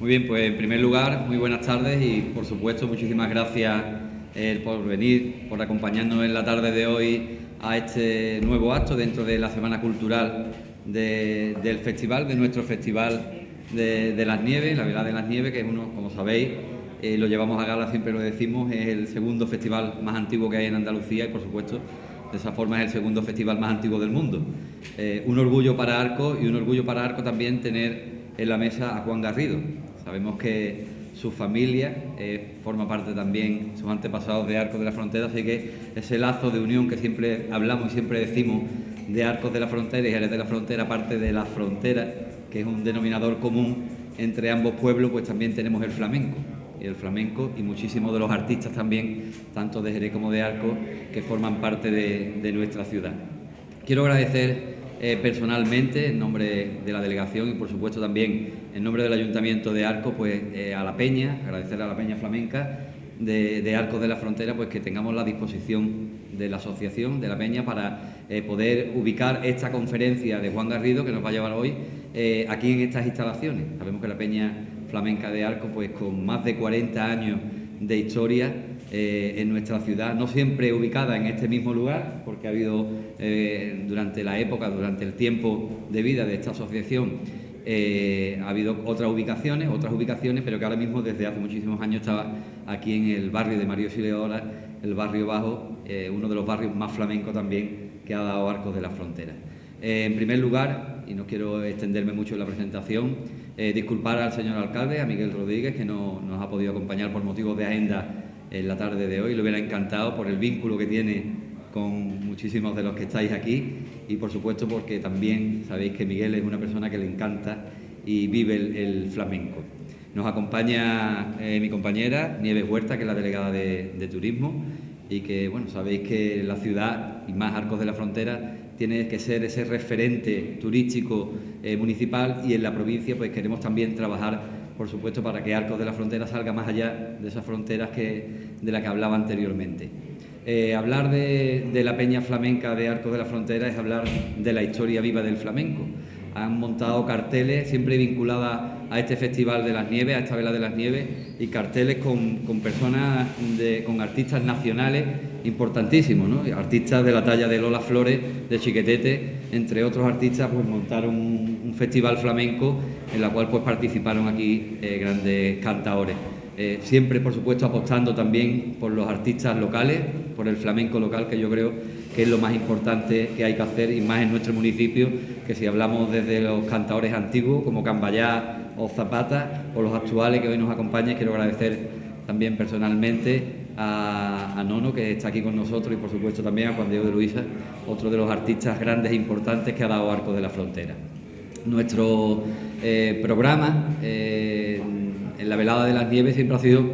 Muy bien, pues en primer lugar, muy buenas tardes y por supuesto muchísimas gracias por venir, por acompañarnos en la tarde de hoy a este nuevo acto dentro de la Semana Cultural del festival, de nuestro Festival de las Nieves, la Velada de las Nieves, que es uno, como sabéis, lo llevamos a gala, siempre lo decimos, es el segundo festival más antiguo que hay en Andalucía y por supuesto de esa forma es el segundo festival más antiguo del mundo. Un orgullo para Arcos y un orgullo para Arcos también tener en la mesa a Juan Garrido. Sabemos que su familia forma parte también, sus antepasados de Arcos de la Frontera, así que ese lazo de unión que siempre hablamos y siempre decimos de Arcos de la Frontera y Jerez de la Frontera, parte de la frontera, que es un denominador común entre ambos pueblos, pues también tenemos el flamenco. Y el flamenco y muchísimos de los artistas también, tanto de Jerez como de Arcos, que forman parte de nuestra ciudad. Quiero agradecer personalmente, en nombre de la delegación y por supuesto también en nombre del Ayuntamiento de Arcos, pues a la Peña, agradecer a la Peña Flamenca de Arcos de la Frontera, pues que tengamos la disposición de la asociación, de la Peña, para poder ubicar esta conferencia de Juan Garrido que nos va a llevar hoy aquí en estas instalaciones. Sabemos que la Peña Flamenca de Arcos, pues con más de 40 años de historia en nuestra ciudad, no siempre ubicada en este mismo lugar, porque ha habido durante la época, durante el tiempo de vida de esta asociación, ha habido otras ubicaciones, pero que ahora mismo desde hace muchísimos años estaba aquí en el barrio de María Auxiliadora, el barrio Bajo, uno de los barrios más flamencos también que ha dado Arcos de la Frontera. En primer lugar, y no quiero extenderme mucho en la presentación, disculpar al señor alcalde, a Miguel Rodríguez, que no nos ha podido acompañar por motivos de agenda en la tarde de hoy. Le hubiera encantado por el vínculo que tiene con muchísimos de los que estáis aquí y por supuesto porque también sabéis que Miguel es una persona que le encanta y vive el flamenco. Nos acompaña mi compañera Nieves Huerta, que es la delegada de Turismo, y que, bueno, sabéis que la ciudad, y más Arcos de la Frontera, tiene que ser ese referente turístico municipal, y en la provincia pues queremos también trabajar, por supuesto, para que Arcos de la Frontera salga más allá de esas fronteras de las que hablaba anteriormente. Hablar de la Peña Flamenca de Arcos de la Frontera es hablar de la historia viva del flamenco. Han montado carteles siempre vinculadas a este Festival de las Nieves, a esta Vela de las Nieves, y carteles con personas, con artistas nacionales importantísimos, ¿no? Artistas de la talla de Lola Flores, de Chiquetete, entre otros artistas, pues montaron un festival flamenco en la cual pues participaron aquí grandes cantaores. Siempre, por supuesto, apostando también por los artistas locales, por el flamenco local, que yo creo que es lo más importante que hay que hacer, y más en nuestro municipio, que si hablamos desde los cantadores antiguos como Cambayá o Zapata, o los actuales que hoy nos acompañan. Quiero agradecer también personalmente a Nono, que está aquí con nosotros, y por supuesto también a Juan Diego de Luisa, otro de los artistas grandes e importantes que ha dado Arcos de la Frontera. Nuestro programa en la Velada de las Nieves siempre ha sido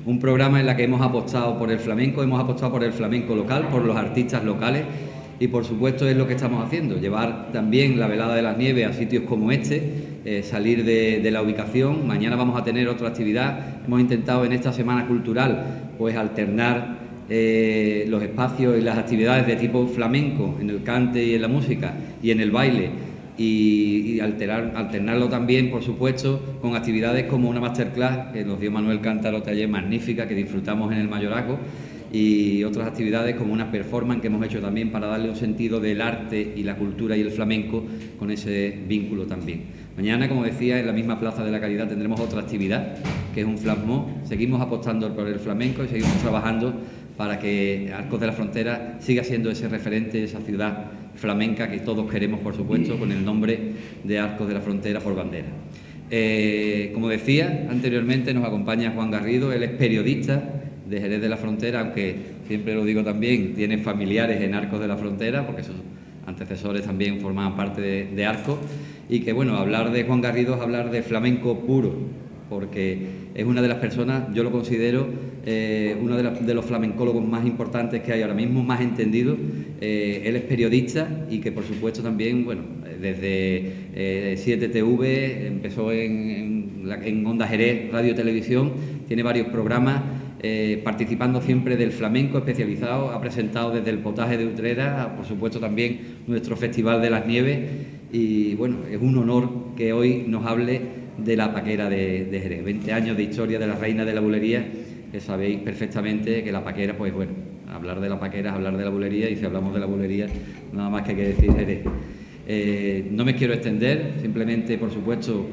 un programa en el que hemos apostado por el flamenco, hemos apostado por el flamenco local, por los artistas locales, y por supuesto es lo que estamos haciendo, llevar también la Velada de las Nieves a sitios como este, salir de la ubicación. Mañana vamos a tener otra actividad. Hemos intentado en esta semana cultural pues alternar los espacios y las actividades de tipo flamenco en el cante y en la música y en el baile, y alternarlo también, por supuesto, con actividades como una masterclass que nos dio Manuel Cántaro Taller, magnífica, que disfrutamos en el Mayorazgo, y otras actividades como una performance que hemos hecho también para darle un sentido del arte y la cultura y el flamenco con ese vínculo también. Mañana, como decía, en la misma Plaza de la Caridad tendremos otra actividad, que es un flash mob. Seguimos apostando por el flamenco y seguimos trabajando para que Arcos de la Frontera siga siendo ese referente, esa ciudad flamenca que todos queremos, por supuesto, con el nombre de Arcos de la Frontera por bandera. Como decía anteriormente, nos acompaña Juan Garrido. Él es periodista de Jerez de la Frontera, aunque siempre lo digo también, tiene familiares en Arcos de la Frontera, porque sus antecesores también formaban parte de Arcos, y que, bueno, hablar de Juan Garrido es hablar de flamenco puro, porque es una de las personas, yo lo considero uno de los flamencólogos más importantes que hay ahora mismo, más entendido. Él es periodista y que, por supuesto, también, bueno, desde 7TV empezó en Onda Jerez, Radio Televisión, tiene varios programas, participando siempre del flamenco especializado. Ha presentado desde el Potaje de Utrera, por supuesto también nuestro Festival de las Nieves, y bueno, es un honor que hoy nos hable de la Paquera de Jerez. 20 años de historia de la reina de la bulería, que sabéis perfectamente que la Paquera, pues bueno, hablar de la Paquera es hablar de la bulería, y si hablamos de la bulería, nada más que hay que decir Jerez. No me quiero extender, simplemente, por supuesto,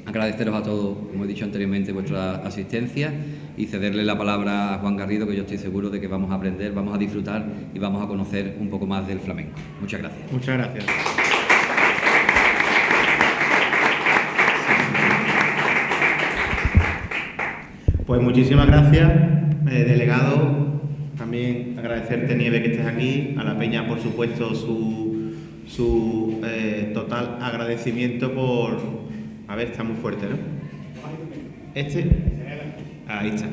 agradeceros a todos, como he dicho anteriormente, vuestra asistencia y cederle la palabra a Juan Garrido, que yo estoy seguro de que vamos a aprender, vamos a disfrutar y vamos a conocer un poco más del flamenco. Muchas gracias. Muchas gracias. Pues muchísimas gracias, delegado. También agradecerte, Nieve, que estés aquí. A la Peña, por supuesto, su total agradecimiento por... A ver, está muy fuerte, ¿no? Ahí está.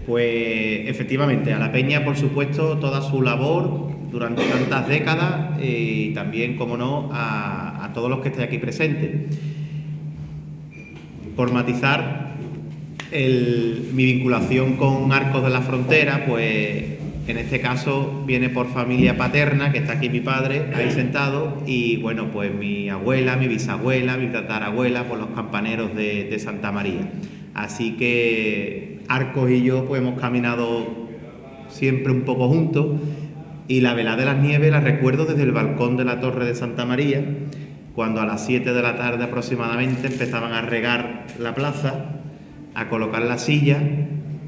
Pues efectivamente, a la Peña, por supuesto, toda su labor durante tantas décadas y también, como no, a todos los que estéis aquí presentes. Por matizar mi vinculación con Arcos de la Frontera, pues en este caso viene por familia paterna, que está aquí mi padre, ahí sentado, y bueno, pues mi abuela, mi bisabuela, mi tatarabuela, pues los campaneros de Santa María. Así que Arcos y yo pues hemos caminado siempre un poco juntos, y la velada de las nieves la recuerdo desde el balcón de la Torre de Santa María, cuando a las 7 de la tarde aproximadamente empezaban a regar la plaza, a colocar la silla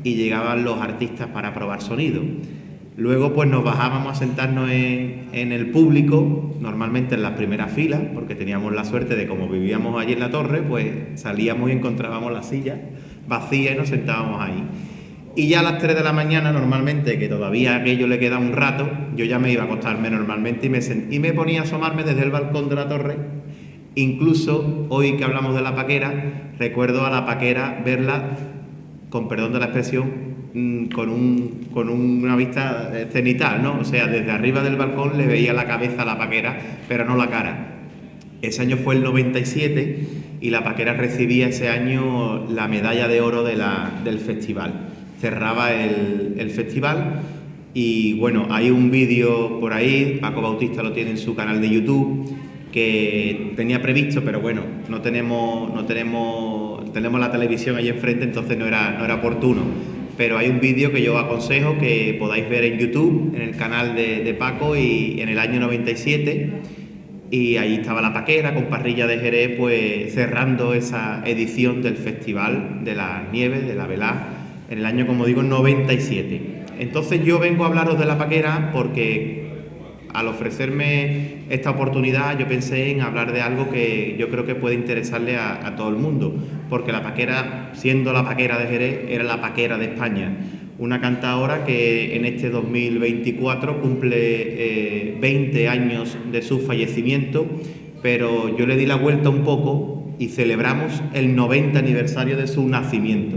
y llegaban los artistas para probar sonido. Luego pues nos bajábamos a sentarnos en el público, normalmente en las primeras filas, porque teníamos la suerte de, como vivíamos allí en la torre, pues salíamos y encontrábamos la silla vacía y nos sentábamos ahí. Y ya a las 3 de la mañana, normalmente, que todavía aquello le queda un rato, yo ya me iba a acostarme normalmente y me ponía a asomarme desde el balcón de la torre. Incluso, hoy que hablamos de la Paquera, recuerdo a la Paquera verla, con perdón de la expresión, con una vista cenital, ¿no? O sea, desde arriba del balcón le veía la cabeza a la Paquera, pero no la cara. Ese año fue el 97 y la Paquera recibía ese año la medalla de oro del festival. Cerraba el festival y bueno, hay un vídeo por ahí, Paco Bautista lo tiene en su canal de YouTube, que tenía previsto, pero bueno, tenemos la televisión ahí enfrente, entonces no era oportuno. Pero hay un vídeo que yo aconsejo que podáis ver en YouTube, en el canal de Paco, y en el año 97, y ahí estaba la Paquera con Parrilla de Jerez, pues cerrando esa edición del Festival de las Nieves, de la velada, en el año, como digo, 97. Entonces yo vengo a hablaros de la Paquera porque al ofrecerme esta oportunidad yo pensé en hablar de algo que yo creo que puede interesarle a todo el mundo, porque la Paquera, siendo la Paquera de Jerez, era la Paquera de España, una cantaora que en este 2024 cumple 20 años de su fallecimiento, pero yo le di la vuelta un poco y celebramos el 90 aniversario de su nacimiento.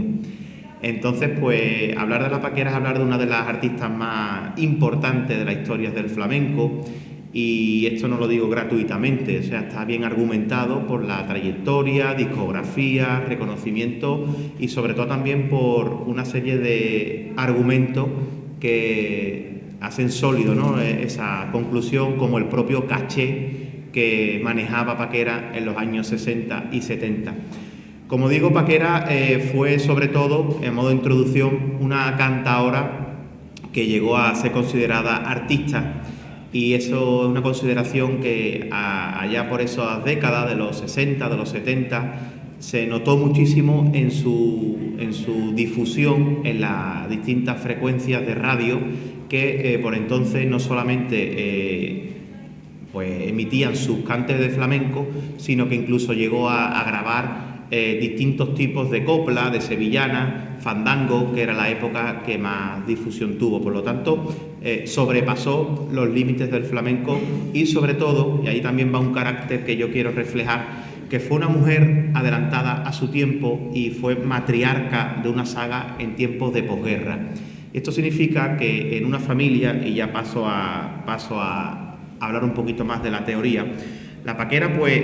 Entonces, pues hablar de la Paquera es hablar de una de las artistas más importantes de la historia del flamenco, y esto no lo digo gratuitamente, o sea, está bien argumentado por la trayectoria, discografía, reconocimiento y sobre todo también por una serie de argumentos que hacen sólido, ¿no?, esa conclusión, como el propio caché que manejaba Paquera en los años 60 y 70. Como digo, Paquera fue sobre todo, en modo de introducción, una cantaora que llegó a ser considerada artista, y eso es una consideración que allá por esas décadas de los 60, de los 70, se notó muchísimo en su difusión en las distintas frecuencias de radio que por entonces no solamente pues emitían sus cantes de flamenco, sino que incluso llegó a grabar distintos tipos de copla, de sevillana, fandango, que era la época que más difusión tuvo. Por lo tanto, sobrepasó los límites del flamenco y sobre todo, y ahí también va un carácter que yo quiero reflejar, que fue una mujer adelantada a su tiempo y fue matriarca de una saga en tiempos de posguerra. Esto significa que en una familia, y ya paso a hablar un poquito más de la teoría, la Paquera pues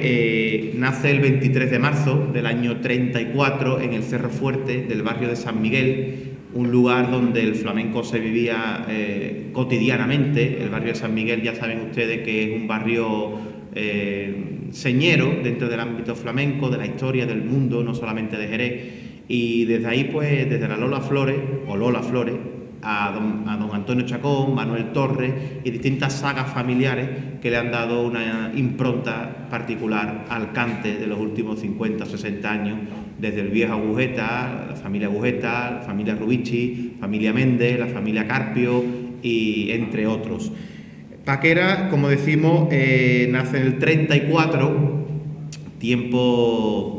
nace el 23 de marzo del año 34 en el Cerro Fuerte del barrio de San Miguel, un lugar donde el flamenco se vivía cotidianamente. El barrio de San Miguel, ya saben ustedes que es un barrio señero dentro del ámbito flamenco, de la historia, del mundo, no solamente de Jerez. Y desde ahí, pues, desde la Lola Flores, o Lola Flores, a don Antonio Chacón, Manuel Torres y distintas sagas familiares que le han dado una impronta particular al cante de los últimos 50 o 60 años, desde el viejo Agujeta, la familia Agujeta, la familia Rubici, familia Méndez, la familia Carpio y entre otros. Paquera, como decimos, nace en el 34, tiempo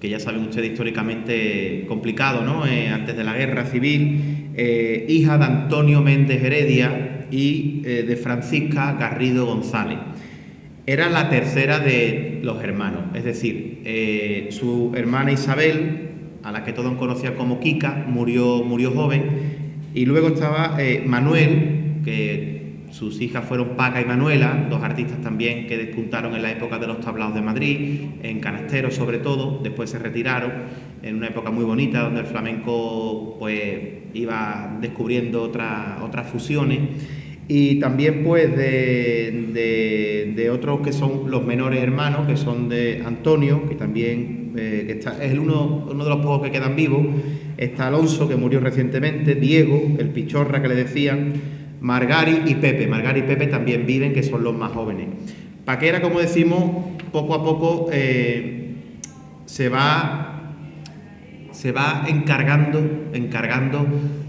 que ya saben ustedes históricamente complicado, ¿no? Antes de la guerra civil, hija de Antonio Méndez Heredia y de Francisca Garrido González. Era la tercera de los hermanos, es decir, su hermana Isabel, a la que todos conocían como Kika, murió joven, y luego estaba Manuel, que sus hijas fueron Paca y Manuela, dos artistas también que despuntaron en la época de los tablaos de Madrid, en Canastero sobre todo, después se retiraron en una época muy bonita donde el flamenco pues iba descubriendo otras fusiones, y también pues de otros que son los menores hermanos, que son de Antonio, que también que es uno de los pocos que quedan vivos, está Alonso, que murió recientemente, Diego, el Pichorra que le decían, Margari y Pepe. Margari y Pepe también viven, que son los más jóvenes. Paquera, como decimos, poco a poco se va encargando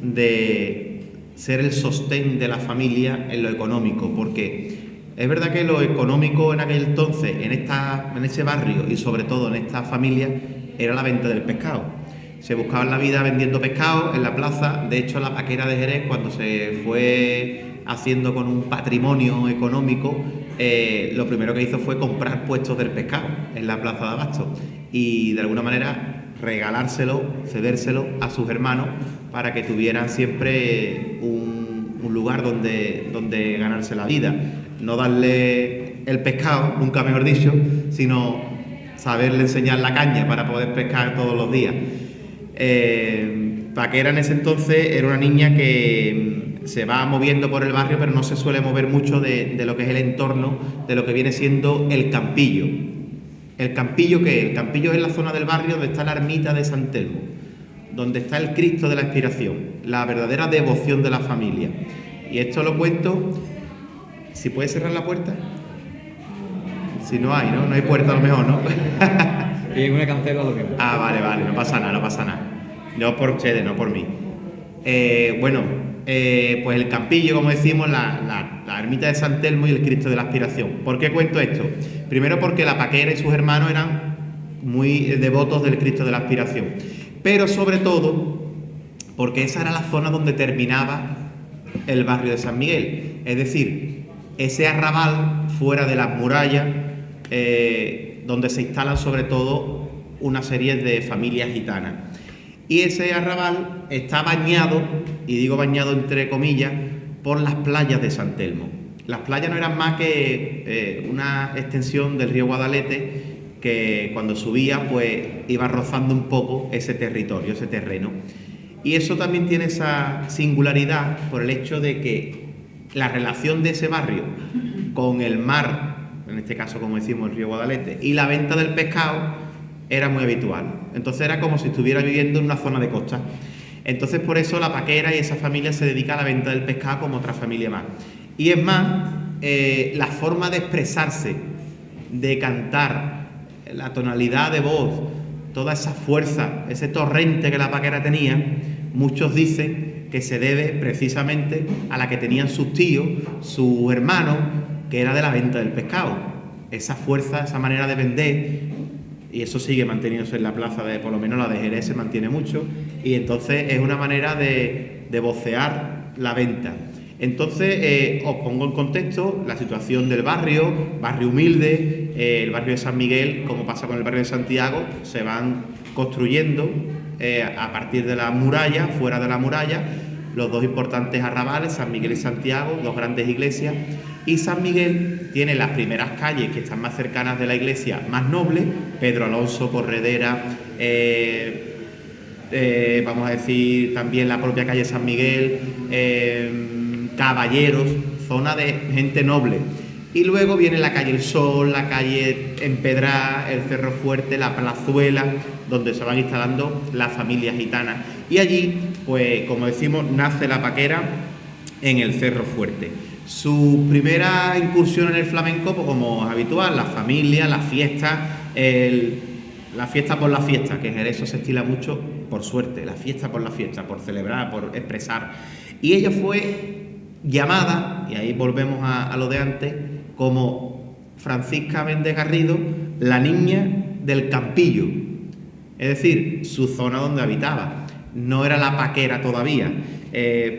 de ser el sostén de la familia en lo económico, porque es verdad que lo económico en aquel entonces, en ese barrio y sobre todo en esta familia, era la venta del pescado. Se buscaban la vida vendiendo pescado en la plaza. De hecho, la Paquera de Jerez, cuando se fue haciendo con un patrimonio económico, lo primero que hizo fue comprar puestos del pescado en la plaza de Abasto y de alguna manera regalárselo, cedérselo a sus hermanos para que tuvieran siempre un lugar donde ganarse la vida. No darle el pescado, nunca mejor dicho, sino saberle enseñar la caña para poder pescar todos los días. Paquera en ese entonces era una niña que se va moviendo por el barrio, pero no se suele mover mucho de lo que es el entorno, de lo que viene siendo el Campillo. ¿El Campillo qué es? El Campillo es la zona del barrio donde está la ermita de San Telmo, donde está el Cristo de la Expiración, la verdadera devoción de la familia. Y esto lo cuento. ¿Si puede cerrar la puerta? Si no hay, ¿no? No hay puerta a lo mejor, ¿no? Y en una cancela lo mismo. Vale, no pasa nada. No por ustedes, no por mí. Pues el Campillo, como decimos, la ermita de San Telmo y el Cristo de la Aspiración. ¿Por qué cuento esto? Primero porque la Paquera y sus hermanos eran muy devotos del Cristo de la Aspiración, pero sobre todo porque esa era la zona donde terminaba el barrio de San Miguel, es decir, ese arrabal fuera de las murallas, donde se instalan sobre todo una serie de familias gitanas. Y ese arrabal está bañado, y digo bañado entre comillas, por las playas de San Telmo. Las playas no eran más que una extensión del río Guadalete que cuando subía pues iba rozando un poco ese territorio, ese terreno. Y eso también tiene esa singularidad por el hecho de que la relación de ese barrio con el mar, en este caso como decimos el río Guadalete, y la venta del pescado era muy habitual. Entonces era como si estuviera viviendo en una zona de costa. Entonces por eso la Paquera y esa familia se dedica a la venta del pescado como otra familia más. Y es más, la forma de expresarse, de cantar, la tonalidad de voz, toda esa fuerza, ese torrente que la Paquera tenía, muchos dicen que se debe precisamente a la que tenían sus tíos, sus hermanos, que era de la venta del pescado. Esa fuerza, esa manera de vender, y eso sigue manteniéndose en la plaza, por lo menos la de Jerez se mantiene mucho, y entonces es una manera de vocear la venta. Entonces os pongo en contexto la situación del barrio humilde, el barrio de San Miguel, como pasa con el barrio de Santiago, se van construyendo a partir de la muralla, fuera de la muralla, los dos importantes arrabales, San Miguel y Santiago, dos grandes iglesias, y San Miguel tiene las primeras calles que están más cercanas de la iglesia, más nobles, Pedro Alonso, Corredera, vamos a decir también la propia calle San Miguel, Caballeros, zona de gente noble. Y luego viene la calle El Sol, la calle Empedrada, el Cerro Fuerte, la Plazuela, donde se van instalando las familias gitanas. Y allí, pues como decimos, nace la paquera en el Cerro Fuerte. Su primera incursión en el flamenco, pues como es habitual, la familia, la fiesta, la fiesta por la fiesta, que en Jerez eso se estila mucho, por suerte, la fiesta, por celebrar, por expresar. Y ella fue llamada, y ahí volvemos a lo de antes, como Francisca Méndez Garrido, la niña del Campillo, es decir, su zona donde habitaba. No era la paquera todavía,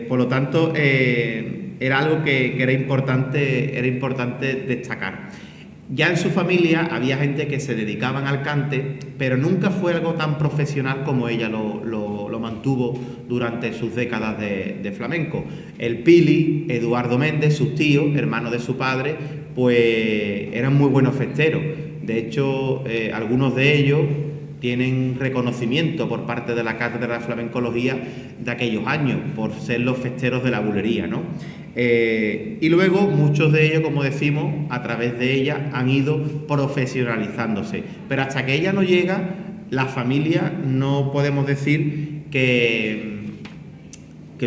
por lo tanto era algo que era importante destacar. Ya en su familia había gente que se dedicaban al cante, pero nunca fue algo tan profesional como ella lo mantuvo durante sus décadas de flamenco. El Pili, Eduardo Méndez, sus tíos, hermanos de su padre, pues eran muy buenos festeros. De hecho, algunos de ellos tienen reconocimiento por parte de la Cátedra de Flamencología de aquellos años, por ser los festeros de la bulería, ¿no? Y luego muchos de ellos, como decimos, a través de ella han ido profesionalizándose. Pero hasta que ella no llega, la familia no podemos decir que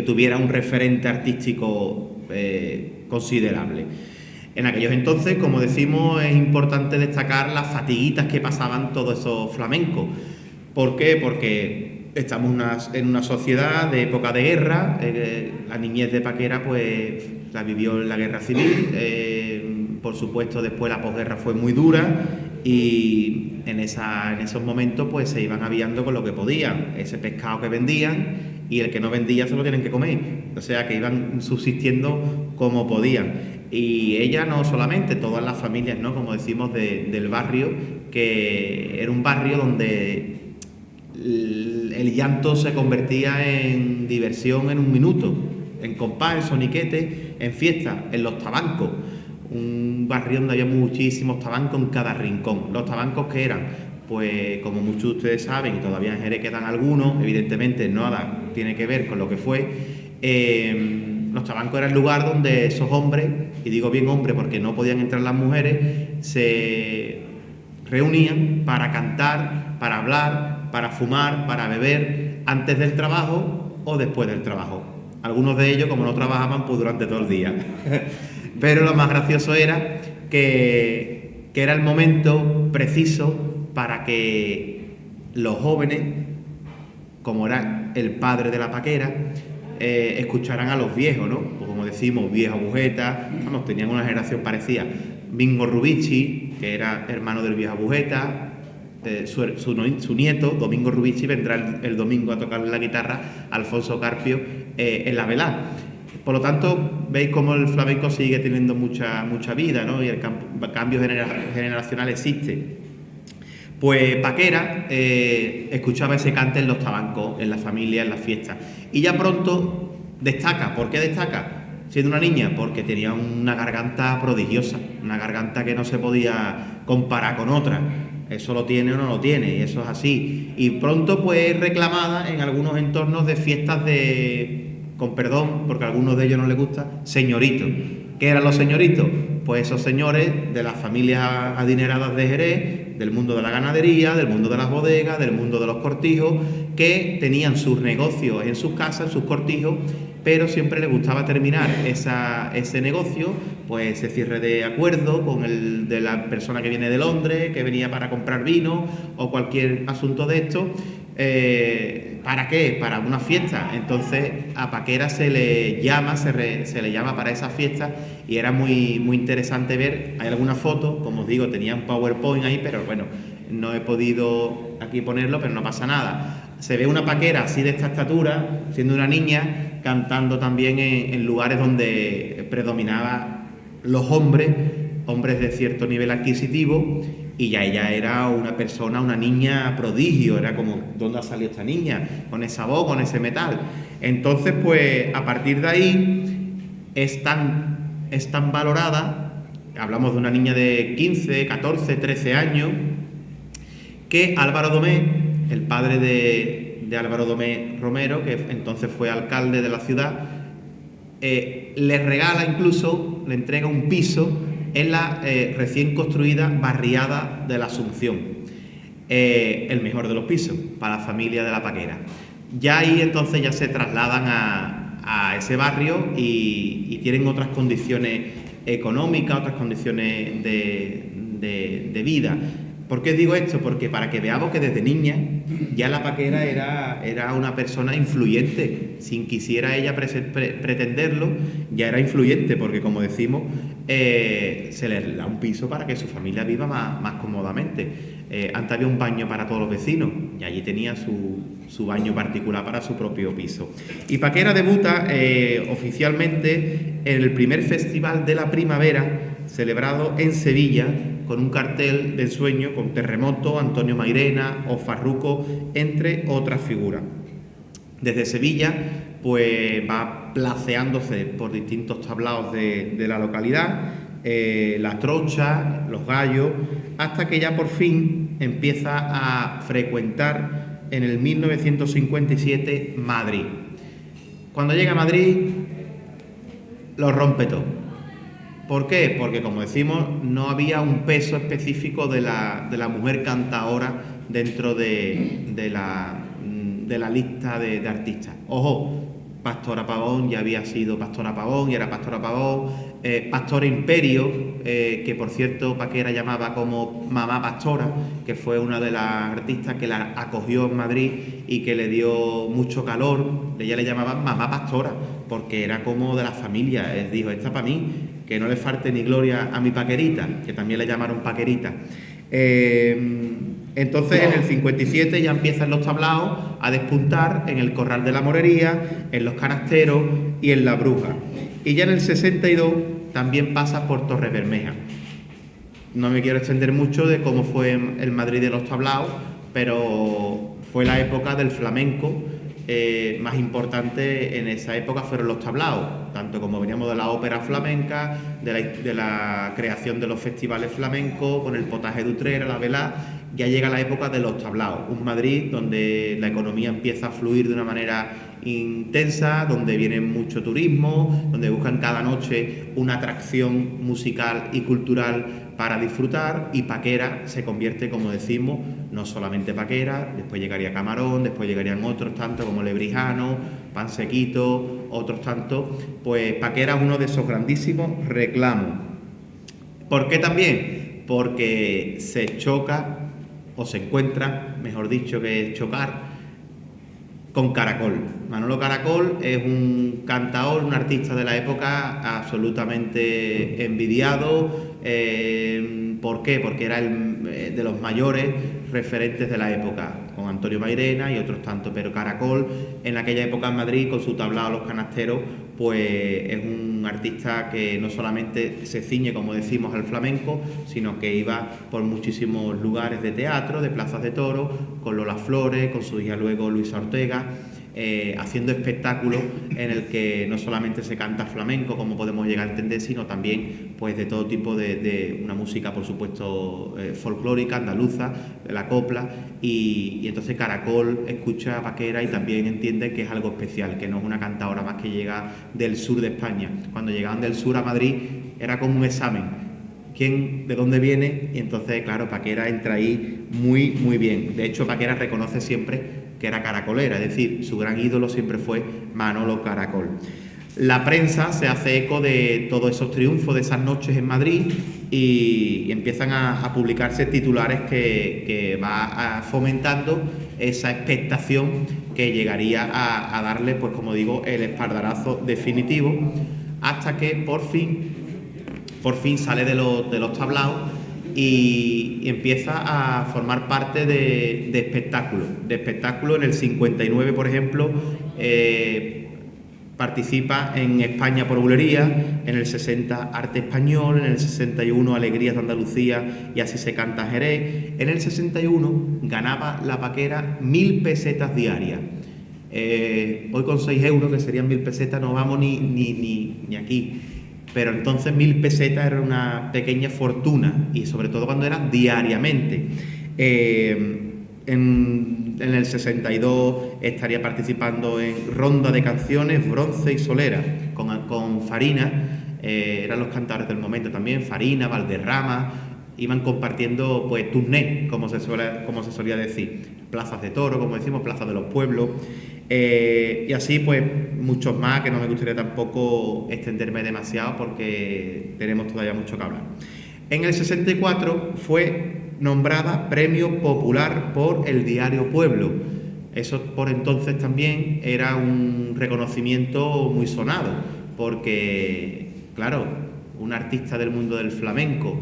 tuviera un referente artístico considerable. En aquellos entonces, como decimos, es importante destacar las fatiguitas que pasaban todos esos flamencos. ¿Por qué? Porque estamos en una sociedad de época de guerra. La niñez de Paquera pues la vivió en la guerra civil. Por supuesto, después la posguerra fue muy dura y en esos momentos pues se iban aviando con lo que podían. Ese pescado que vendían, y el que no vendía se lo tienen que comer. O sea que iban subsistiendo como podían. Y ella no solamente, todas las familias, ¿no?, como decimos, del barrio, que era un barrio donde el llanto se convertía en diversión en un minuto, en compás, en soniquete, en fiesta, en los tabancos. Un barrio donde había muchísimos tabancos en cada rincón. Los tabancos que eran, pues como muchos de ustedes saben, y todavía en Jerez quedan algunos, evidentemente nada tiene que ver con lo que fue. Los tabancos era el lugar donde esos hombres, y digo bien hombres porque no podían entrar las mujeres, se reunían para cantar, para hablar, para fumar, para beber, antes del trabajo o después del trabajo. Algunos de ellos, como no trabajaban, pues durante todo el día. Pero lo más gracioso era que era el momento preciso para que los jóvenes, como era el padre de la paquera, escucharan a los viejos, ¿no? Pues como decimos, vieja Bujeta, vamos, tenían una generación parecida. Mingo Rubici, que era hermano del viejo Bujeta, su nieto, Domingo Rubici, vendrá el domingo a tocar la guitarra Alfonso Carpio en la velada. Por lo tanto, veis cómo el flamenco sigue teniendo mucha vida, ¿no? Y el cambio generacional existe. Pues Paquera escuchaba ese cante en los tabancos, en la familia, en las fiestas. Y ya pronto destaca. ¿Por qué destaca? Siendo una niña, porque tenía una garganta prodigiosa, una garganta que no se podía comparar con otra. Eso lo tiene o no lo tiene, y eso es así. Y pronto pues es reclamada en algunos entornos de fiestas con perdón, porque a algunos de ellos no les gusta, señoritos. ¿Qué eran los señoritos? Pues esos señores de las familias adineradas de Jerez, del mundo de la ganadería, del mundo de las bodegas, del mundo de los cortijos, que tenían sus negocios en sus casas, en sus cortijos, pero siempre les gustaba terminar ese negocio, pues ese cierre de acuerdo con el de la persona que viene de Londres, que venía para comprar vino o cualquier asunto de esto. ¿Para qué? Para una fiesta. Entonces a Paquera se le llama para esa fiesta, y era muy interesante ver. Hay algunas fotos, como os digo, tenía un PowerPoint ahí, pero bueno, no he podido aquí ponerlo, pero no pasa nada. Se ve una Paquera así de esta estatura, siendo una niña, cantando también en lugares donde predominaban los hombres de cierto nivel adquisitivo, y ya ella era una persona, una niña prodigio. Era como, ¿dónde ha salido esta niña? Con esa voz, con ese metal. Entonces, pues, a partir de ahí es tan valorada, hablamos de una niña de 15, 14, 13 años, que Álvaro Domé, el padre de Álvaro Domé Romero, que entonces fue alcalde de la ciudad, le regala, incluso le entrega un piso en la recién construida barriada de la Asunción. El mejor de los pisos para la familia de la Paquera. Ya ahí entonces ya se trasladan a ese barrio y tienen otras condiciones económicas, otras condiciones de vida. ¿Por qué digo esto? Porque para que veamos que desde niña ya la Paquera era una persona influyente, sin quisiera ella pretenderlo, ya era influyente, porque como decimos, se le da un piso para que su familia viva más cómodamente. Antes había un baño para todos los vecinos y allí tenía su baño particular para su propio piso. Y Paquera debuta oficialmente en el primer Festival de la Primavera, celebrado en Sevilla, con un cartel de ensueño con Terremoto, Antonio Mairena o Farruco, entre otras figuras. Desde Sevilla, pues va placeándose por distintos tablaos de la localidad, la Trocha, los Gallos, hasta que ya por fin empieza a frecuentar en el 1957 Madrid. Cuando llega a Madrid, lo rompe todo. ¿Por qué? Porque, como decimos, no había un peso específico de la mujer cantaora dentro de la lista de artistas. Ojo, Pastora Pavón ya había sido Pastora Pavón y era Pastora Pavón, Pastora Imperio, que por cierto Paquera llamaba como Mamá Pastora, que fue una de las artistas que la acogió en Madrid y que le dio mucho calor. Ella le llamaban Mamá Pastora, porque era como de la familia. Él dijo, esta para mí, que no le falte ni gloria a mi Paquerita, que también le llamaron Paquerita. Entonces en el 57 ya empiezan los tablaos a despuntar en el Corral de la Morería, en los Canasteros y en la Bruja. Y ya en el 62 también pasa por Torrebermeja. No me quiero extender mucho de cómo fue el Madrid de los tablaos, pero fue la época del flamenco. Más importante en esa época fueron los tablaos, tanto como veníamos de la ópera flamenca, de la creación de los festivales flamencos, con el potaje de Utrera, la velá. Ya llega la época de los tablaos, un Madrid donde la economía empieza a fluir de una manera intensa, donde viene mucho turismo, donde buscan cada noche una atracción musical y cultural para disfrutar, y Paquera se convierte, como decimos, no solamente Paquera, después llegaría Camarón, después llegarían otros tantos como Lebrijano, Pansequito, otros tantos. Pues Paquera es uno de esos grandísimos reclamos. ¿Por qué también? Porque se choca, o se encuentra, mejor dicho que chocar, con Caracol. Manolo Caracol es un cantaor, un artista de la época absolutamente envidiado. ¿Por qué? Porque era de los mayores referentes de la época, con Antonio Mairena y otros tantos, pero Caracol en aquella época en Madrid, con su tablao Los Canasteros, pues es un artista que no solamente se ciñe, como decimos, al flamenco, sino que iba por muchísimos lugares de teatro, de plazas de toros, con Lola Flores, con su hija luego Luisa Ortega, haciendo espectáculos en el que no solamente se canta flamenco, como podemos llegar a entender, sino también pues de todo tipo de una música, por supuesto, folclórica, andaluza, la copla, y entonces Caracol escucha a Paquera y también entiende que es algo especial, que no es una cantaora más que llega del sur de España. Cuando llegaban del sur a Madrid era como un examen. ¿Quién, de dónde viene? Y entonces, claro, Paquera entra ahí muy, muy bien. De hecho, Paquera reconoce siempre que era caracolera, es decir, su gran ídolo siempre fue Manolo Caracol. La prensa se hace eco de todos esos triunfos de esas noches en Madrid y empiezan a publicarse titulares que va fomentando esa expectación que llegaría a darle, pues como digo, el espaldarazo definitivo, hasta que por fin sale de los tablaos y empieza a formar parte de espectáculos. De espectáculos en el 59, por ejemplo, participa en España por Bulería, en el 60 Arte Español, en el 61 Alegrías de Andalucía y Así se canta Jerez. En el 61 ganaba la Paquera 1.000 pesetas diarias. Hoy con 6 euros, que serían 1.000 pesetas, no vamos ni aquí. Pero entonces 1.000 pesetas era una pequeña fortuna, y sobre todo cuando era diariamente. En el 62 estaría participando en Ronda de Canciones, Bronce y Solera, con Farina, eran los cantadores del momento también, Farina, Valderrama, iban compartiendo pues tournés, como se solía decir, plazas de toro, como decimos, plazas de los pueblos, y así pues muchos más, que no me gustaría tampoco extenderme demasiado porque tenemos todavía mucho que hablar. En el 64 fue nombrada Premio Popular por el diario Pueblo. Eso por entonces también era un reconocimiento muy sonado, porque, claro, un artista del mundo del flamenco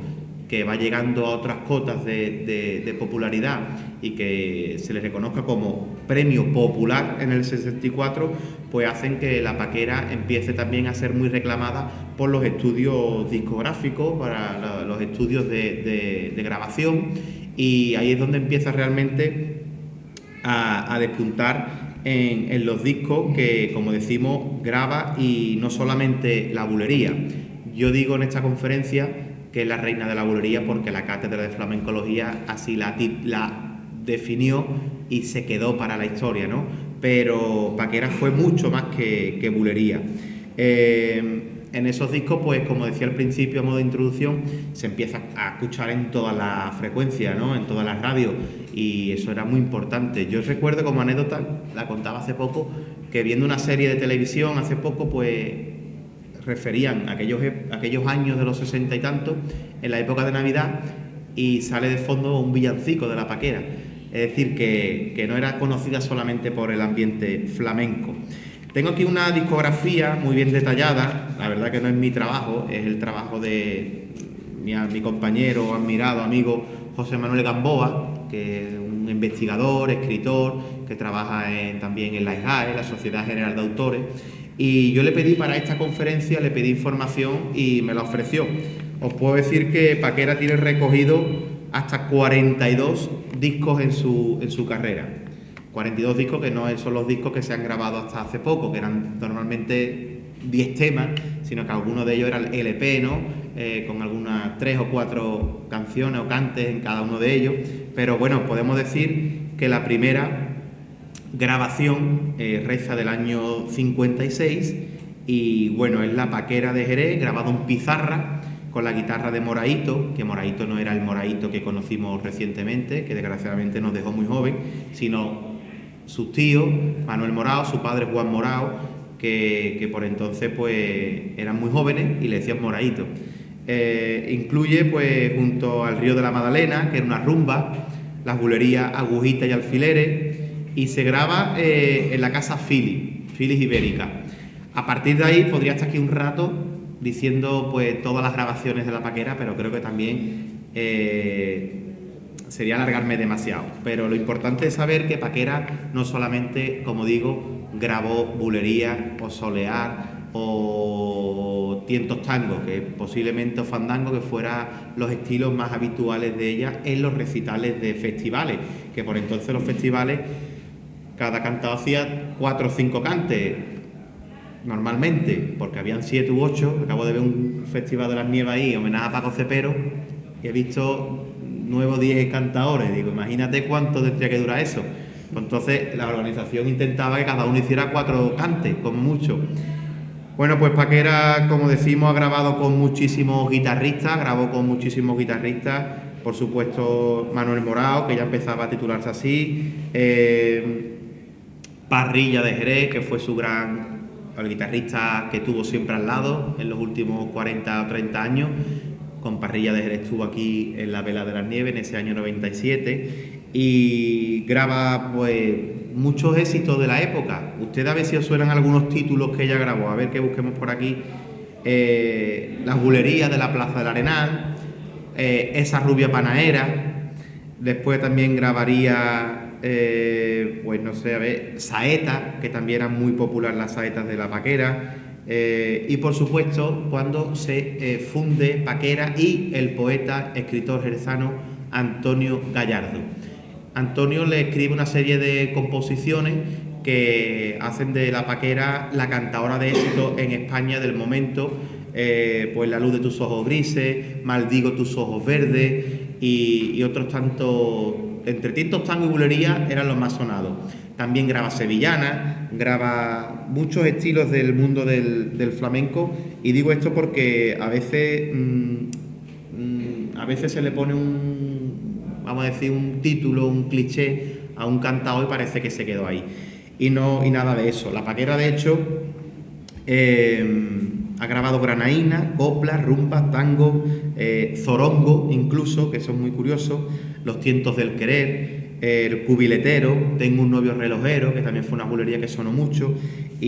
que va llegando a otras cotas de popularidad y que se le reconozca como premio popular en el 64, pues hacen que la Paquera empiece también a ser muy reclamada por los estudios discográficos, para los estudios de grabación, y ahí es donde empieza realmente a despuntar en los discos que, como decimos, graba, y no solamente la bulería. Yo digo en esta conferencia que es la reina de la bulería porque la cátedra de flamencología así la definió y se quedó para la historia, ¿no? Pero Paquera fue mucho más que bulería. En esos discos, pues como decía al principio a modo de introducción, se empieza a escuchar en todas las frecuencias, ¿no? En todas las radios, y eso era muy importante. Yo recuerdo como anécdota, la contaba hace poco, que viendo una serie de televisión hace poco, pues referían aquellos años de los 60 y tantos, en la época de Navidad, y sale de fondo un villancico de la Paquera. Es decir, que no era conocida solamente por el ambiente flamenco. Tengo aquí una discografía muy bien detallada, la verdad que no es mi trabajo, es el trabajo de mi compañero, admirado, amigo José Manuel Gamboa, que es un investigador, escritor, que trabaja también en la SGAE, la Sociedad General de Autores, y yo le pedí para esta conferencia, le pedí información y me la ofreció. Os puedo decir que Paquera tiene recogido hasta 42 discos en su carrera. 42 discos que no son los discos que se han grabado hasta hace poco, que eran normalmente 10 temas, sino que algunos de ellos eran LP, ¿no? Con algunas 3 o 4 canciones o cantes en cada uno de ellos. Pero bueno, podemos decir que la primera grabación reza del año 56, y bueno, es la Paquera de Jerez, grabado en pizarra con la guitarra de Moraito, que Moraito no era el Moraito que conocimos recientemente, que desgraciadamente nos dejó muy joven, sino sus tíos, Manuel Morao, su padre Juan Morao, que por entonces pues eran muy jóvenes y le decían Moraito. Incluye pues junto al Río de la Magdalena, que era una rumba, las bulerías Agujitas y Alfileres, y se graba en la casa Philips Ibérica. A partir de ahí podría estar aquí un rato diciendo pues todas las grabaciones de la Paquera, pero creo que también sería alargarme demasiado. Pero lo importante es saber que Paquera no solamente, como digo, grabó bulería o solear o tientos tango, que posiblemente o fandango, que fuera los estilos más habituales de ella en los recitales de festivales, que por entonces los festivales cada cantado hacía 4 o 5 cantes normalmente, porque habían 7 u 8. Acabo de ver un festival de las Nieves ahí, homenaje a Paco Cepero, y he visto 9 o 10 cantadores. Digo, imagínate cuánto tendría que durar eso. Pues entonces la organización intentaba que cada uno hiciera 4 cantes, como mucho. Bueno, pues Paquera, como decimos, ha grabado con muchísimos guitarristas, por supuesto Manuel Morao, que ya empezaba a titularse así, Parrilla de Jerez, que fue el guitarrista que tuvo siempre al lado en los últimos 40 o 30 años. Con Parrilla de Jerez estuvo aquí en la Vela de las Nieves en ese año 97, y graba pues muchos éxitos de la época. Ustedes a ver si os suenan algunos títulos que ella grabó, a ver que busquemos por aquí. Las bulerías de la Plaza del Arenal, Esa rubia panaera. Después también grabaría pues no sé, a ver, saeta, que también eran muy populares las saetas de la Paquera, y por supuesto cuando se funde Paquera y el poeta, escritor jerezano Antonio Gallardo. Antonio le escribe una serie de composiciones que hacen de la Paquera la cantadora de éxito en España del momento, pues La luz de tus ojos grises, Maldigo tus ojos verdes y otros tantos. Entre tintos, tango y bulería eran los más sonados. también graba sevillanas, graba muchos estilos del mundo del flamenco, y digo esto porque a veces se le pone vamos a decir, un título, un cliché a un cantao y parece que se quedó ahí. Y nada de eso. La Paquera, de hecho, ha grabado granaína, coplas, rumbas, tango, zorongo incluso, que son muy curiosos, los tientos del querer, el cubiletero, tengo un novio relojero, que también fue una bulería que sonó mucho, e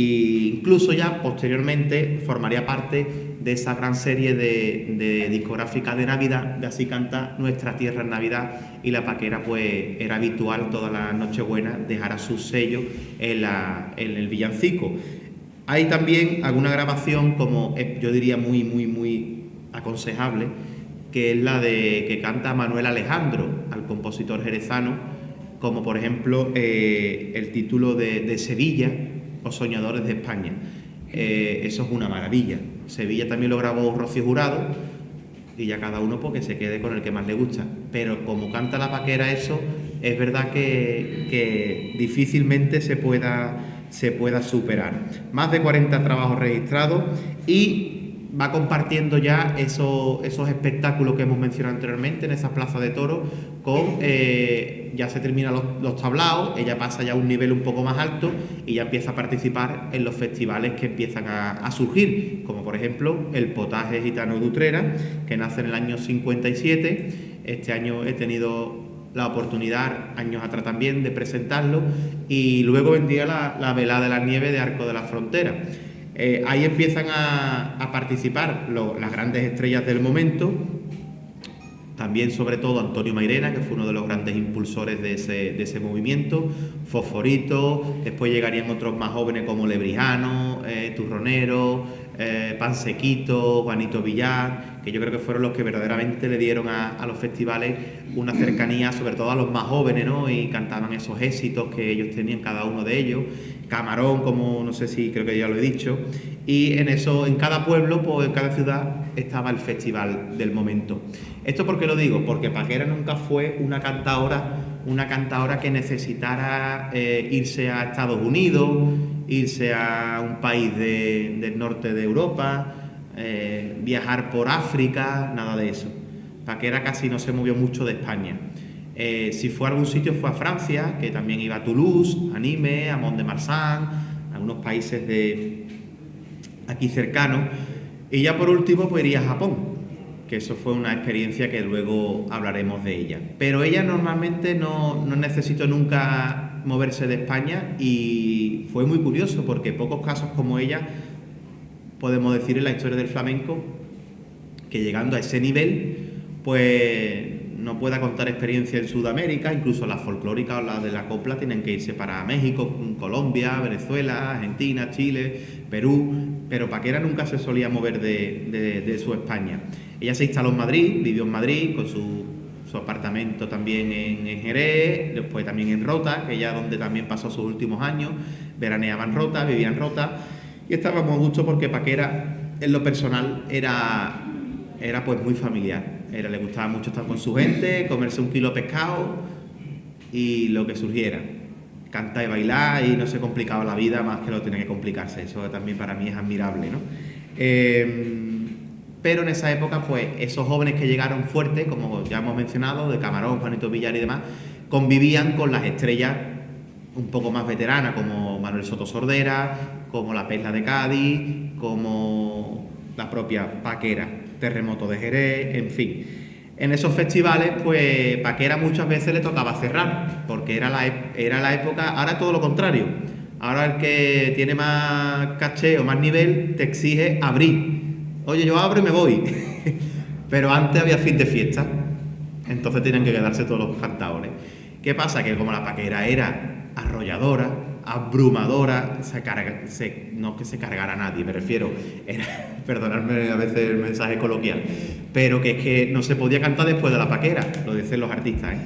incluso ya posteriormente formaría parte de esa gran serie de discográfica de Navidad, de Así canta nuestra tierra en Navidad, y La Paquera pues era habitual toda la Nochebuena dejar su sello en el villancico. Hay también alguna grabación, como yo diría muy aconsejable, que es la que canta Manuel Alejandro, al compositor jerezano, como por ejemplo el título de Sevilla o Soñadores de España. Eso es una maravilla. Sevilla también lo grabó Rocío Jurado, y ya cada uno porque se quede con el que más le gusta. Pero como canta La Paquera eso, es verdad que difícilmente se pueda superar. Más de 40 trabajos registrados, y va compartiendo ya esos espectáculos que hemos mencionado anteriormente en esa plaza de toros con... ya se terminan los tablaos, ella pasa ya a un nivel un poco más alto y ya empieza a participar en los festivales que empiezan a surgir, como por ejemplo el Potaje Gitano de Utrera, que nace en el año 57. Este año he tenido la oportunidad, años atrás también, de presentarlo, y luego vendría la Velada de la Nieve de Arco de la Frontera. Ahí empiezan a participar las grandes estrellas del momento, también sobre todo Antonio Mairena, que fue uno de los grandes impulsores de ese movimiento, Fosforito, después llegarían otros más jóvenes como Lebrijano, Turronero, Pansequito, Juanito Villar, que yo creo que fueron los que verdaderamente le dieron a los festivales una cercanía, sobre todo a los más jóvenes, ¿no? Y cantaban esos éxitos que ellos tenían, cada uno de ellos. Camarón, como no sé si creo que ya lo he dicho, y en cada pueblo, pues en cada ciudad estaba el festival del momento. ¿Esto por qué lo digo? Porque Paquera nunca fue una cantadora que necesitara irse a Estados Unidos, irse a un país del norte de Europa, viajar por África, nada de eso. Paquera casi no se movió mucho de España. Si fue a algún sitio fue a Francia, que también iba a Toulouse, a Nîmes, a Mont-de-Marsan, algunos países de aquí cercanos, y ya por último pues iría a Japón, que eso fue una experiencia que luego hablaremos de ella. Pero ella normalmente no necesitó nunca moverse de España, y fue muy curioso porque pocos casos como ella podemos decir en la historia del flamenco que llegando a ese nivel pues no pueda contar experiencia en Sudamérica. Incluso las folclóricas o las de la copla tienen que irse para México, Colombia, Venezuela, Argentina, Chile, Perú, pero Paquera nunca se solía mover de su España. Ella se instaló en Madrid, vivió en Madrid con su apartamento también en Jerez, después también en Rota, que ya donde también pasó sus últimos años, veraneaba en Rota, vivía en Rota, y estábamos a gusto porque Paquera en lo personal era pues muy familiar. Le gustaba mucho estar con su gente, comerse un kilo de pescado y lo que surgiera. Cantar y bailar, y no se complicaba la vida más que lo tenía que complicarse. Eso también para mí es admirable, ¿no? Pero en esa época, pues esos jóvenes que llegaron fuertes, como ya hemos mencionado, de Camarón, Juanito Villar y demás, convivían con las estrellas un poco más veteranas, como Manuel Soto Sordera, como la Perla de Cádiz, como la propia Paquera, Terremoto de Jerez, en fin. En esos festivales, pues Paquera muchas veces le tocaba cerrar, porque era la época, ahora todo lo contrario. Ahora el que tiene más caché o más nivel te exige abrir. Oye, yo abro y me voy. Pero antes había fin de fiesta, entonces tenían que quedarse todos los cantadores. ¿Qué pasa? Que como la Paquera era arrolladora, abrumadora, no que se cargara a nadie, me refiero, perdonadme a veces el mensaje coloquial, pero que es que no se podía cantar después de la Paquera, lo dicen los artistas, ¿eh?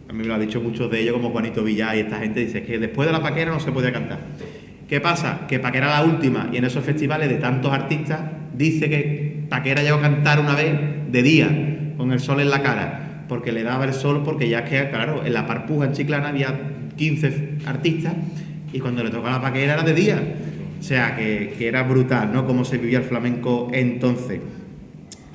A mí me lo han dicho muchos de ellos, como Juanito Villar y esta gente, dice que después de la Paquera no se podía cantar. ¿Qué pasa? Que Paquera la última, y en esos festivales de tantos artistas, dice que Paquera llegó a cantar una vez de día, con el sol en la cara, porque le daba el sol, porque ya es que, claro, en la Parpuja, en Chiclana, había 15 artistas, y cuando le tocaba la paquera era de día. O sea, que era brutal, ¿no?, cómo se vivía el flamenco entonces.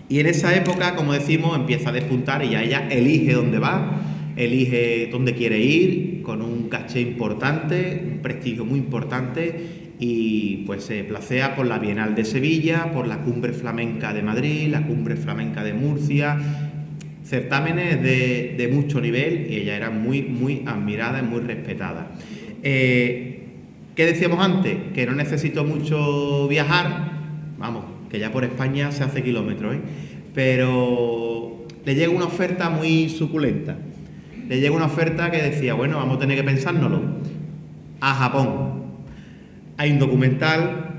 Y en esa época, como decimos, empieza a despuntar y ya ella elige dónde va, elige dónde quiere ir, con un caché importante, un prestigio muy importante, y pues se placea por la Bienal de Sevilla, por la Cumbre Flamenca de Madrid, la Cumbre Flamenca de Murcia, certámenes de mucho nivel, y ella era muy, muy admirada y muy respetada. ¿Qué decíamos antes? Que no necesito mucho viajar, vamos, que ya por España se hace kilómetros, pero le llega una oferta muy suculenta. Le llega una oferta que decía, bueno, vamos a tener que pensárnoslo, a Japón. Hay un documental,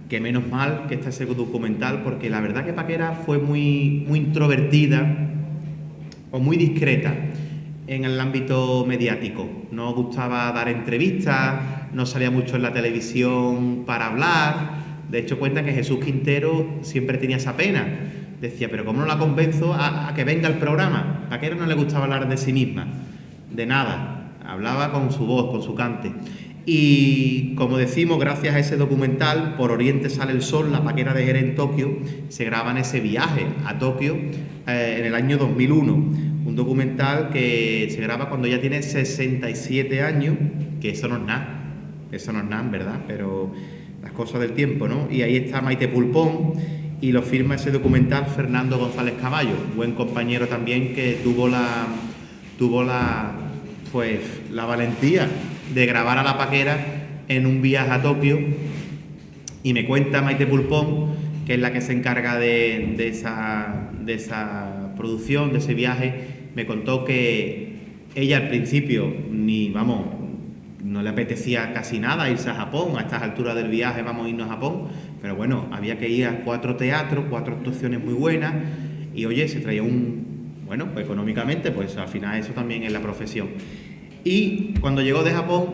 que menos mal que está ese documental, porque la verdad que Paquera fue muy, muy introvertida o muy discreta en el ámbito mediático. No gustaba dar entrevistas, no salía mucho en la televisión para hablar. De hecho, cuentan que Jesús Quintero siempre tenía esa pena. Decía, pero ¿cómo no la convenzo a que venga al programa? A Paquera no le gustaba hablar de sí misma, de nada. Hablaba con su voz, con su cante. Y como decimos, gracias a ese documental, Por Oriente sale el sol, la Paquera de Jerez en Tokio, se graba en ese viaje a Tokio en el año 2001. Un documental que se graba cuando ella tiene 67 años, que eso no es nada, ¿verdad? Pero las cosas del tiempo, ¿no? Y ahí está Maite Pulpón, y lo firma ese documental Fernando González Caballo, buen compañero también, que tuvo la valentía de grabar a la Paquera en un viaje a Tokio. Y me cuenta Maite Pulpón, que es la que se encarga de esa producción, de ese viaje, me contó que ella al principio no le apetecía casi nada irse a Japón. A estas alturas del viaje vamos a irnos a Japón, pero bueno, había que ir a 4 teatros, 4 actuaciones muy buenas, y oye, se traía pues económicamente, pues al final eso también es la profesión. Y cuando llegó de Japón,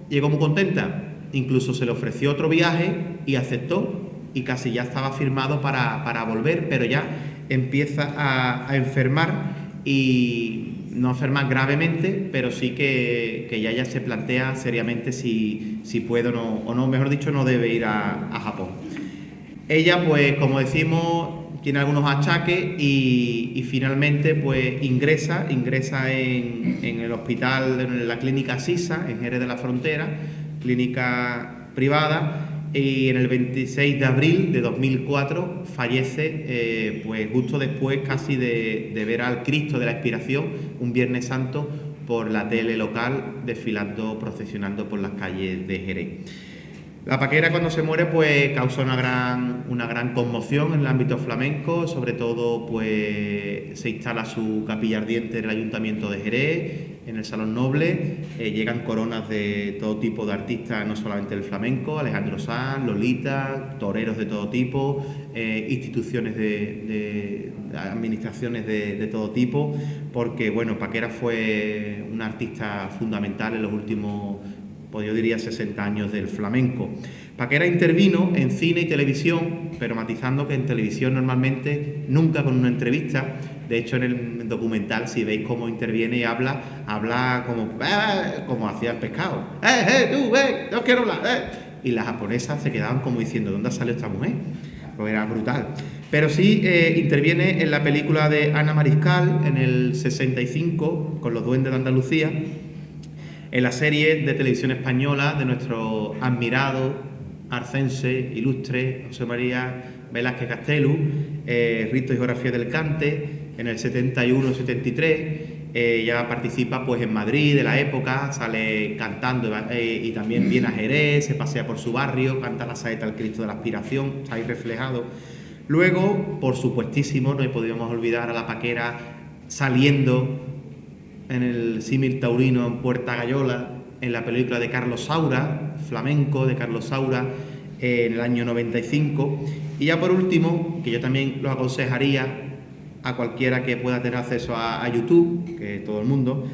llegó muy contenta, incluso se le ofreció otro viaje y aceptó, y casi ya estaba firmado para volver, pero ya empieza a enfermar, y no enferma gravemente, pero sí que ya se plantea seriamente si puede o no, mejor dicho, no debe ir a Japón. Ella, pues como decimos, tiene algunos achaques y finalmente pues ingresa en el hospital, en la clínica Sisa, en Jerez de la Frontera, clínica privada, y en el 26 de abril de 2004 fallece, pues justo después casi de ver al Cristo de la Expiración, un Viernes Santo, por la tele local, desfilando, procesionando por las calles de Jerez. La Paquera, cuando se muere, pues causa una gran conmoción en el ámbito flamenco. Sobre todo, pues se instala su capilla ardiente en el Ayuntamiento de Jerez, en el Salón Noble. Llegan coronas de todo tipo de artistas, no solamente del flamenco, Alejandro Sanz, Lolita, toreros de todo tipo, instituciones de administraciones de todo tipo, porque bueno, Paquera fue una artista fundamental en los últimos, pues yo diría 60 años del flamenco. Paquera intervino en cine y televisión, pero matizando que en televisión normalmente nunca con una entrevista. De hecho, en el documental, si veis cómo interviene y habla como hacía el pescado. Tú, no quiero hablar, Y las japonesas se quedaban como diciendo, ¿dónde salió esta mujer? Pues era brutal. Pero sí interviene en la película de Ana Mariscal, en el 65, con Los Duendes de Andalucía, en la serie de televisión española de nuestro admirado, arcense, ilustre, José María Velázquez Castelu, Rito y Geografía del Cante, en el 71-73, ya participa pues en Madrid de la época, sale cantando y también viene a Jerez, se pasea por su barrio, canta la saeta al Cristo de la Aspiración, está ahí reflejado. Luego, por supuestísimo, no podíamos olvidar a la Paquera saliendo en el símil taurino en Puerta Gallola, en la película de Carlos Saura, flamenco de Carlos Saura, en el año 95. Y ya por último, que yo también lo aconsejaría a cualquiera que pueda tener acceso a YouTube, que todo el mundo,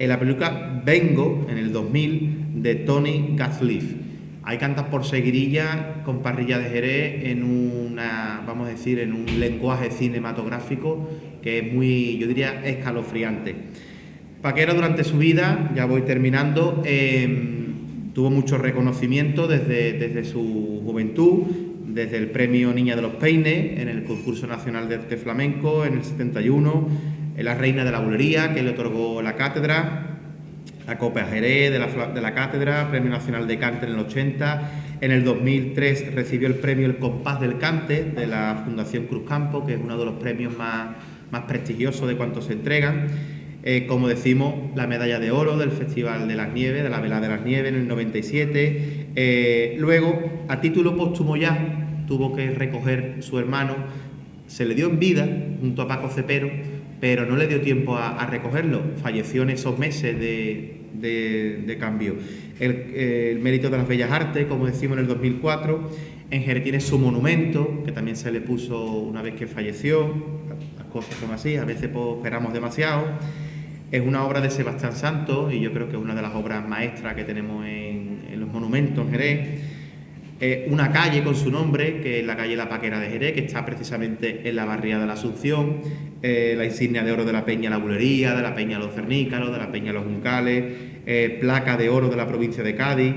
en la película Vengo, en el 2000, de Tony Gatliff. Ahí cantas por seguirilla con Parrilla de Jerez en un lenguaje cinematográfico que es muy, yo diría, escalofriante. Paquera durante su vida, ya voy terminando, tuvo mucho reconocimiento desde su juventud, desde el premio Niña de los Peines en el concurso nacional de arte flamenco en el 71, la Reina de la Bulería, que le otorgó la cátedra, la Copa Jerez de la cátedra, Premio Nacional de Cante en el 80, en el 2003 recibió el premio El Compás del Cante de la Fundación Cruzcampo, que es uno de los premios más prestigiosos de cuantos se entregan. Como decimos, la medalla de oro del Festival de las Nieves, de la Velada de las Nieves en el 97. Luego, a título póstumo ya, tuvo que recoger su hermano, se le dio en vida junto a Paco Cepero, pero no le dio tiempo a recogerlo, falleció en esos meses de cambio. El mérito de las Bellas Artes, como decimos, en el 2004, en Jerez tiene su monumento, que también se le puso una vez que falleció, las cosas son así, a veces pues, esperamos demasiado. Es una obra de Sebastián Santos y yo creo que es una de las obras maestras que tenemos en los monumentos en Jerez. Una calle con su nombre, que es la calle La Paquera de Jerez, que está precisamente en la barriada de la Asunción, la insignia de oro de la Peña La Bulería, de la Peña Los Cernícalos, de la Peña Los Juncales, placa de oro de la provincia de Cádiz,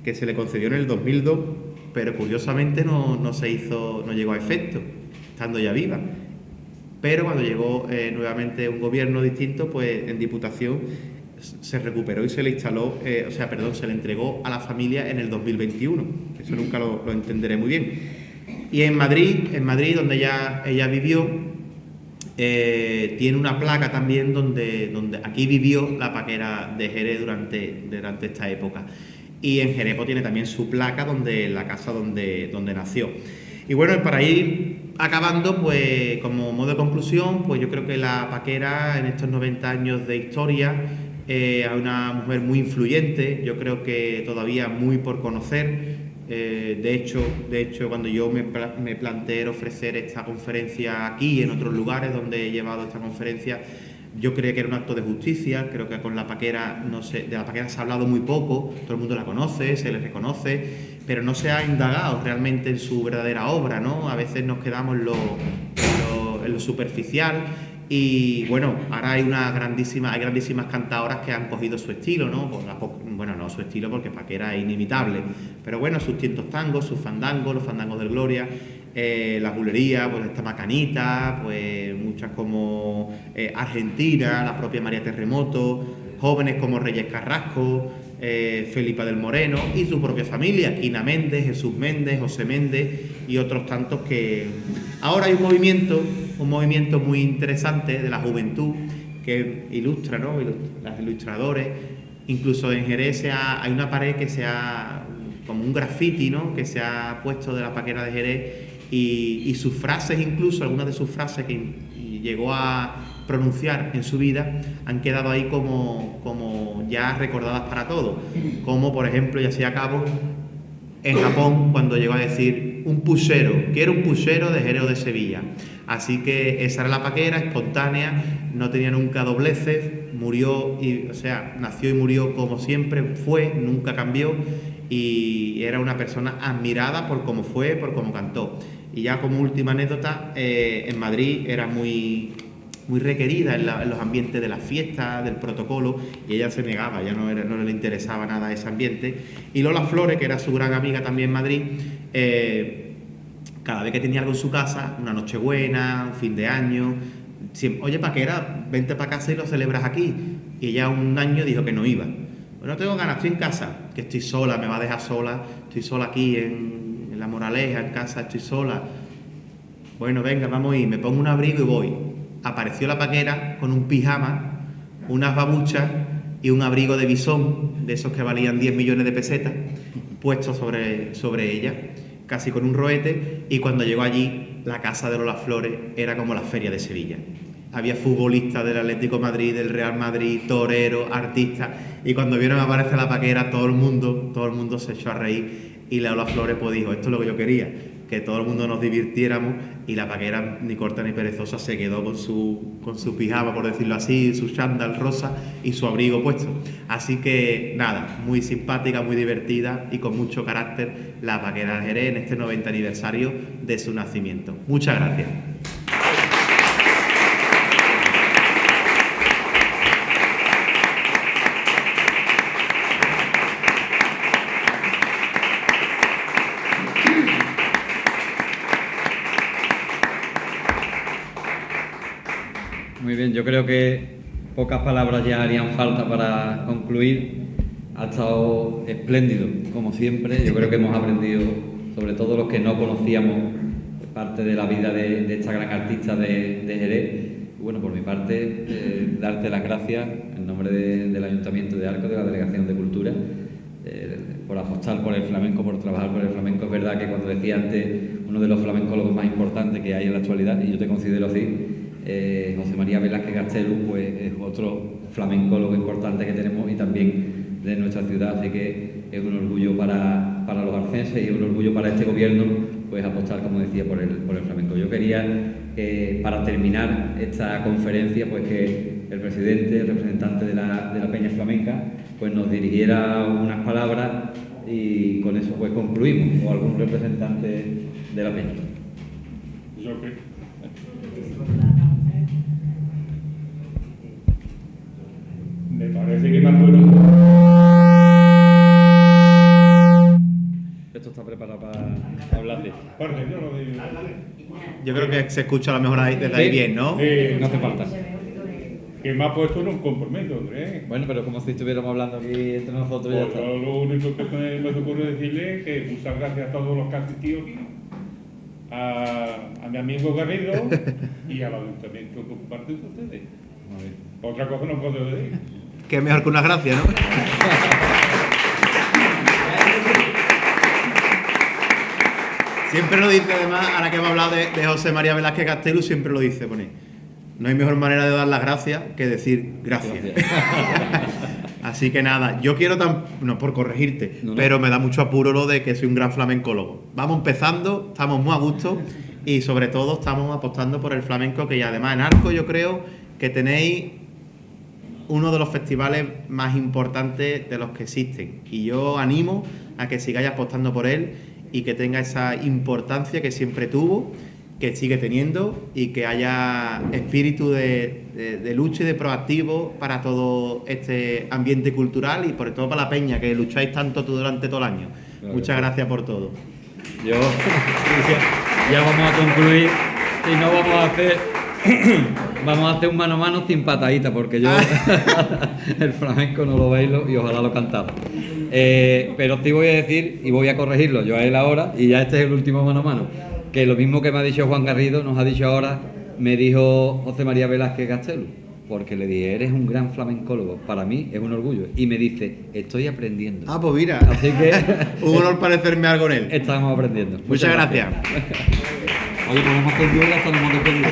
que se le concedió en el 2002, pero curiosamente no llegó a efecto, estando ya viva. Pero cuando llegó nuevamente un gobierno distinto, pues en Diputación se recuperó y se le instaló, se le entregó a la familia en el 2021. Eso nunca lo entenderé muy bien. Y en Madrid, donde ella vivió, tiene una placa también donde aquí vivió la Paquera de Jerez durante esta época. Y en Jerez pues, tiene también su placa la casa donde nació. Y bueno, para ir acabando, pues como modo de conclusión, pues yo creo que la Paquera en estos 90 años de historia es una mujer muy influyente, yo creo que todavía muy por conocer. De hecho, cuando yo me planteé ofrecer esta conferencia aquí y en otros lugares donde he llevado esta conferencia, yo creo que era un acto de justicia. Creo que con la Paquera, de la Paquera se ha hablado muy poco, todo el mundo la conoce, se le reconoce, pero no se ha indagado realmente en su verdadera obra, ¿no? A veces nos quedamos en lo superficial. Y bueno, ahora hay grandísimas cantadoras que han cogido su estilo, ¿no? Bueno, no su estilo porque Paquera es inimitable, pero bueno, sus tientos tangos, sus fandangos, los fandangos del Gloria, las bulerías, pues esta Macanita, pues muchas como Argentina, la propia María Terremoto, jóvenes como Reyes Carrasco, Felipa del Moreno y su propia familia, Quina Méndez, Jesús Méndez, José Méndez y otros tantos que... Ahora hay un movimiento muy interesante de la juventud que ilustra, ¿no? Los ilustradores. Incluso en Jerez hay una pared que como un graffiti, ¿no? Que se ha puesto de la Paquera de Jerez y sus frases, incluso algunas de sus frases que llegó a pronunciar en su vida, han quedado ahí como ya recordadas para todos. Como por ejemplo, y así acabo, en Japón cuando llegó a decir quiero un puchero de Jerez o de Sevilla. Así que esa era la Paquera, espontánea, no tenía nunca dobleces, nació y murió como siempre fue, nunca cambió, y era una persona admirada por cómo fue, por cómo cantó. Y ya como última anécdota, en Madrid era muy requerida en los ambientes de las fiestas, del protocolo, y ella se negaba, ya no le interesaba nada ese ambiente. Y Lola Flores, que era su gran amiga también en Madrid, cada vez que tenía algo en su casa, una Nochebuena, un fin de año, siempre, oye Paquera, vente para casa y lo celebras aquí. Y ella un año dijo que no iba. Pues no tengo ganas, estoy en casa, que estoy sola, me va a dejar sola, estoy sola aquí en La Moraleja, en casa, estoy sola. Bueno, venga, vamos a ir, me pongo un abrigo y voy. Apareció la Paquera con un pijama, unas babuchas y un abrigo de bisón, de esos que valían 10 millones de pesetas, puestos sobre ella, casi con un roete, y cuando llegó allí, la casa de Lola Flores era como la feria de Sevilla. Había futbolistas del Atlético de Madrid, del Real Madrid, toreros, artistas, y cuando vieron aparecer la Paquera, todo el mundo se echó a reír, y Lola Flores pues dijo, esto es lo que yo quería, que todo el mundo nos divirtiéramos, y la Paquera, ni corta ni perezosa, se quedó con su pijama, por decirlo así, su chándal rosa y su abrigo puesto. Así que nada, muy simpática, muy divertida y con mucho carácter la Paquera de Jerez en este 90 aniversario de su nacimiento. Muchas gracias. Muy bien, yo creo que pocas palabras ya harían falta para concluir. Ha estado espléndido, como siempre. Yo creo que hemos aprendido, sobre todo los que no conocíamos parte de la vida de esta gran artista de Jerez. Y bueno, por mi parte, darte las gracias en nombre del Ayuntamiento de Arcos, de la Delegación de Cultura, por apostar por el flamenco, por trabajar por el flamenco. Es verdad que cuando decía antes, uno de los flamencólogos más importantes que hay en la actualidad, y yo te considero así, José María Velázquez Gastelu, pues es otro flamencólogo importante que tenemos y también de nuestra ciudad, así que es un orgullo para los arcenses y un orgullo para este gobierno, pues apostar, como decía, por el flamenco. Yo quería, para terminar esta conferencia, pues que el presidente, el representante de la Peña Flamenca, pues nos dirigiera unas palabras y con eso pues concluimos, o algún representante de la Peña. Yo creo. Me parece que me acuerdo. Esto está preparado para hablarle. Yo creo que se escucha a lo mejor ahí, desde ahí bien, ¿no? No hace falta. Que me ha puesto en un compromiso, hombre. Bueno, pero como si estuviéramos hablando aquí entre nosotros y ya Pues está. lo único que me ocurre decirle es que muchas gracias a todos los que han asistido aquí, a mi amigo Garrido y al ayuntamiento por parte de ustedes. Muy bien. Otra cosa no puedo decir. Que es mejor que una gracia, ¿no? Siempre lo dice, además, ahora que hemos hablado de José María Velázquez Gastelu, siempre lo dice, pone, no hay mejor manera de dar las gracias que decir gracias. Así que nada, yo quiero, no por corregirte, No. pero me da mucho apuro lo de que soy un gran flamencólogo. Vamos empezando, estamos muy a gusto y sobre todo estamos apostando por el flamenco, que además en Arcos yo creo que tenéis uno de los festivales más importantes de los que existen. Y yo animo a que sigáis apostando por él y que tenga esa importancia que siempre tuvo, que sigue teniendo y que haya espíritu de lucha y de proactivo para todo este ambiente cultural y sobre todo para la peña, que lucháis tanto durante todo el año. Claro. Muchas gracias por todo. Yo ya vamos a concluir y no vamos a hacer un mano a mano sin patadita, porque yo el flamenco no lo bailo y ojalá lo cantara. Pero sí voy a decir y voy a corregirlo yo a él ahora, y ya este es el último mano a mano, que lo mismo que me ha dicho Juan Garrido nos ha dicho ahora, me dijo José María Velázquez Gastelu, porque le dije, eres un gran flamencólogo, para mí es un orgullo, y me dice, estoy aprendiendo. Ah, pues mira, Así que un honor parecerme algo en él. estamos aprendiendo. Muchas gracias. Oye, podemos hacer duelo hasta nos hemos despedido.